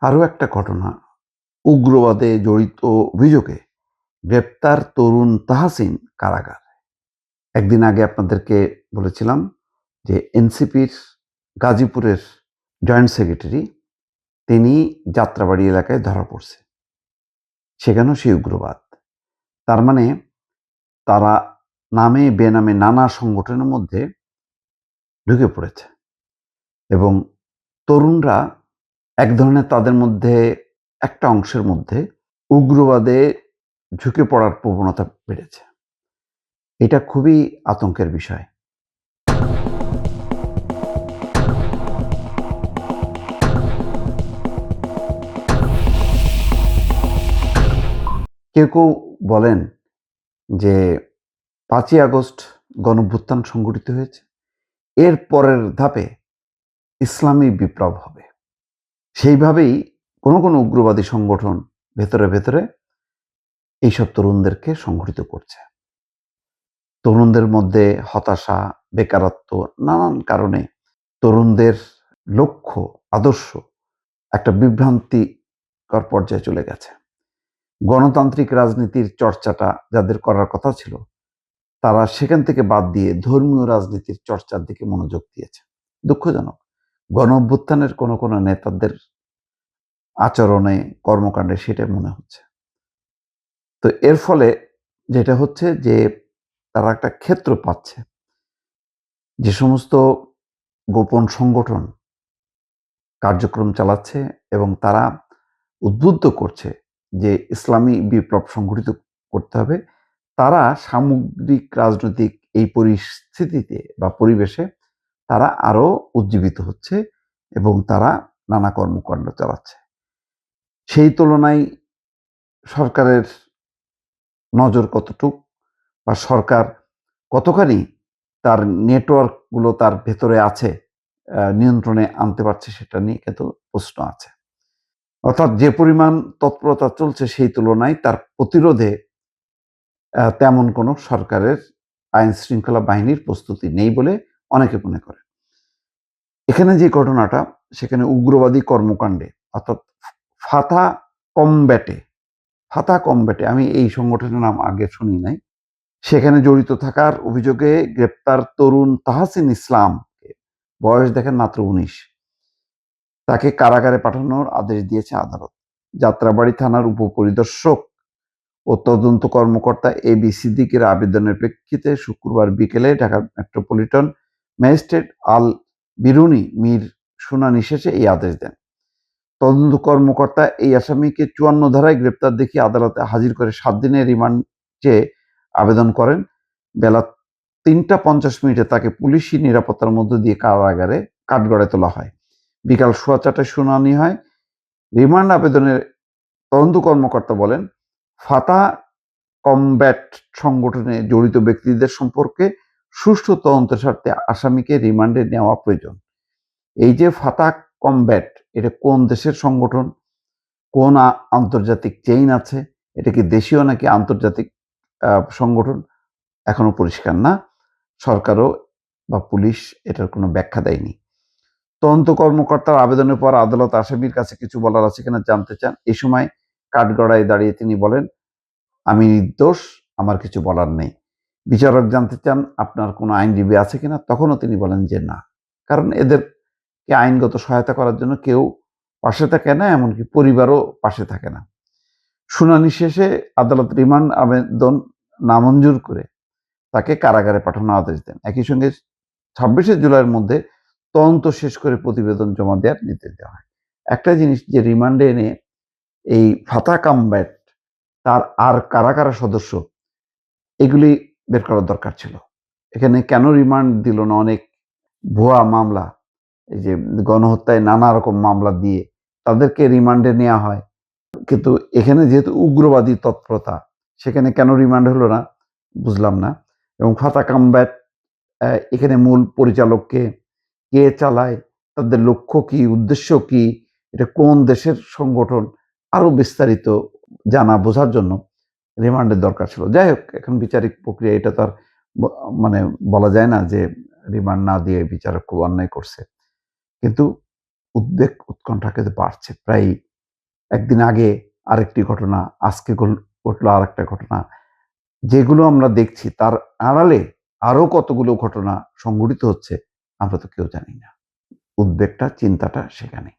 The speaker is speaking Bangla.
আরও একটা ঘটনা, উগ্রবাদে জড়িত অভিযোগে গ্রেপ্তার তরুণ তাহসিন কারাগার। একদিন আগে আপনাদেরকে বলেছিলাম যে এনসিপির গাজীপুরের জয়েন্ট সেক্রেটারি তিনি যাত্রাবাড়ি এলাকায় ধরা পড়ছে। সেখানেও সেই উগ্রবাদ। তার মানে তারা নামে বেনামে নানা সংগঠনের মধ্যে ঢুকে পড়েছে এবং তরুণরা এক ধরনের তাদের মধ্যে একটা অংশের মধ্যে উগ্রবাদে ঝুঁকে পড়ার প্রবণতা বেড়েছে। এটা খুবই আতঙ্কের বিষয়। কেউ বলেন যে ৫ই আগস্ট গণঅভ্যুত্থান সংঘটিত হয়েছে। এর পরের ধাপে ইসলামী বিপ্লব হবে। সেইভাবেই কোনো উগ্রবাদী সংগঠন ভেতরে এইসব তরুণদেরকে সংগঠিত করছে। তরুণদের মধ্যে হতাশা, বেকারত্ব, নানান কারণে তরুণদের লক্ষ্য, আদর্শ একটা বিভ্রান্তিকর পর্যায়ে চলে গেছে। গণতান্ত্রিক রাজনীতির চর্চাটা যাদের করার কথা ছিল, তারা সেখান থেকে বাদ দিয়ে ধর্মীয় রাজনীতির চর্চার দিকে মনোযোগ দিয়েছে। দুঃখজনক। গণঅভ্যুত্থানের কোনো নেতাদের আচরণে, কর্মকাণ্ডে সেটাই মনে হচ্ছে। তো এর ফলে যেটা হচ্ছে যে তারা একটা ক্ষেত্র পাচ্ছে। যে সমস্ত গোপন সংগঠন কার্যক্রম চালাচ্ছে এবং তারা উদ্বুদ্ধ করছে যে ইসলামী বিপ্লব সংগঠিত করতে হবে, তারা সামগ্রিক রাজনৈতিক এই পরিস্থিতিতে বা পরিবেশে তারা আরো উজ্জীবিত হচ্ছে এবং তারা নানা কর্মকাণ্ড চালাচ্ছে। সেই তুলনায় সরকারের নজর কতটুক বা সরকার কতখানি তার নেটওয়ার্কগুলো তার ভেতরে আছে, নিয়ন্ত্রণে আনতে পারছে, সেটা নিয়ে কিন্তু প্রশ্ন আছে। অর্থাৎ যে পরিমাণ তৎপরতা চলছে সেই তুলনায় তার প্রতিরোধে তেমন কোনো সরকারের আইন শৃঙ্খলা বাহিনীর প্রস্তুতি নেই বলে অনেকে মনে করে। এখানে যে ঘটনাটা, সেখানে উগ্রবাদী কর্মকাণ্ডে অর্থাৎ ফাতা কমব্যাটে ফাতা কমব্যাটে, আমি এই সংগঠনের নাম আগে শুনি নাই, সেখানে জড়িত থাকার অভিযোগে গ্রেপ্তার তরুণ তাহসিন ইসলাম, বয়স দেখেন মাত্র ১৯, তাকে কারাগারে পাঠানোর আদেশ দিয়েছে আদালত। যাত্রাবাড়ি থানার উপপরিদর্শক ও তদন্ত কর্মকর্তা এবি সিদ্দিকের আবেদনের প্রেক্ষিতে শুক্রবার বিকেলে ঢাকা মেট্রোপলিটন ম্যাজিস্ট্রেট আল বিরুনি মির শুনানি শেষে এই আদেশ দেন। তদন্ত কর্মকর্তা এই আসামিকে ৫৪ ধারায় গ্রেপ্তার দেখিয়ে আদালতে হাজির করে ৭ দিনের রিমান্ড চেয়ে আবেদন করেন। বেলা ৩টা ৫০ তাকে পুলিশি নিরাপত্তার মধ্য দিয়ে কারাগারে কাঠগড়ায় তোলা হয়। বিকাল ৪:১৫টায় শুনানি হয়। রিমান্ড আবেদনের তদন্ত কর্মকর্তা বলেন, ফাতা কমব্যাট সংগঠনে জড়িত ব্যক্তিদের সম্পর্কে সুষ্ঠু তদন্তের স্বার্থে আসামিকে রিমান্ডে নেওয়া প্রয়োজন। এই যে ফাতা কমব্যাট, এটা কোন দেশের সংগঠন, কোন আন্তর্জাতিক চেইন আছে, এটা কি দেশীয় নাকি আন্তর্জাতিক সংগঠন, এখনো পরিষ্কার না। সরকারও বা পুলিশ এটার কোনো ব্যাখ্যা দেয়নি। তদন্ত কর্মকর্তার আবেদনের পর আদালত আসামির কাছে কিছু বলার আছে কিনা জানতে চান। এই সময় কাঠগড়ায় দাঁড়িয়ে তিনি বলেন, আমি নির্দোষ, আমার কিছু বলার নেই। বিচারক জানতে চান, আপনার কোনো আইনজীবী আছে কিনা? তখনও তিনি বলেন যে না। কারণ এদেরকে আইনগত সহায়তা করার জন্য কেউ পাশে থাকে না, এমনকি পরিবারও পাশে থাকে না। শুনানি শেষে আদালত রিমান্ড আবেদন নামঞ্জুর করে তাকে কারাগারে পাঠানোর আদেশ দেন। একই সঙ্গে ২৬শে জুলাইয়ের মধ্যে তদন্ত শেষ করে প্রতিবেদন জমা দেওয়ার নির্দেশ দেওয়া হয়। একটা জিনিস, যে রিমান্ডে এনে এই ফাতা কমব্যাট তার আর কারা সদস্য, এগুলি বের করার দরকার ছিল। এখানে কেন রিমান্ড দিল না? অনেক ভুয়া মামলা, এই যে গণহত্যায় নানা রকম মামলা দিয়ে তাদেরকে রিমান্ডে নেওয়া হয়। কিন্তু এখানে যেহেতু উগ্রবাদী তৎপরতা, সেখানে কেন রিমান্ড হলো না বুঝলাম না। এবং ফাতা কমব্যাট, এখানে মূল পরিচালক কে, কে চালায়, তাদের লক্ষ্য কি, উদ্দেশ্য কি, এটা কোন দেশের সংগঠন, আরো বিস্তারিত জানা বোঝার জন্য রিমান্ডের দরকার ছিল। যাই হোক, এখন বিচারিক প্রক্রিয়া, এটা তো আর মানে বলা যায় না যে রিমান্ড না দিয়ে বিচারক খুব অন্যায় করছে। কিন্তু উদ্বেগ উৎকণ্ঠা কিন্তু বাড়ছে প্রায় একদিন আগে আরেকটি ঘটনা, আজকে ঘটলো আরেকটা ঘটনা। যেগুলো আমরা দেখছি তার আড়ালে আরো কতগুলো ঘটনা সংঘটিত হচ্ছে আমরা তো কেউ জানি না। উদ্বেগটা, চিন্তাটা সেখানে।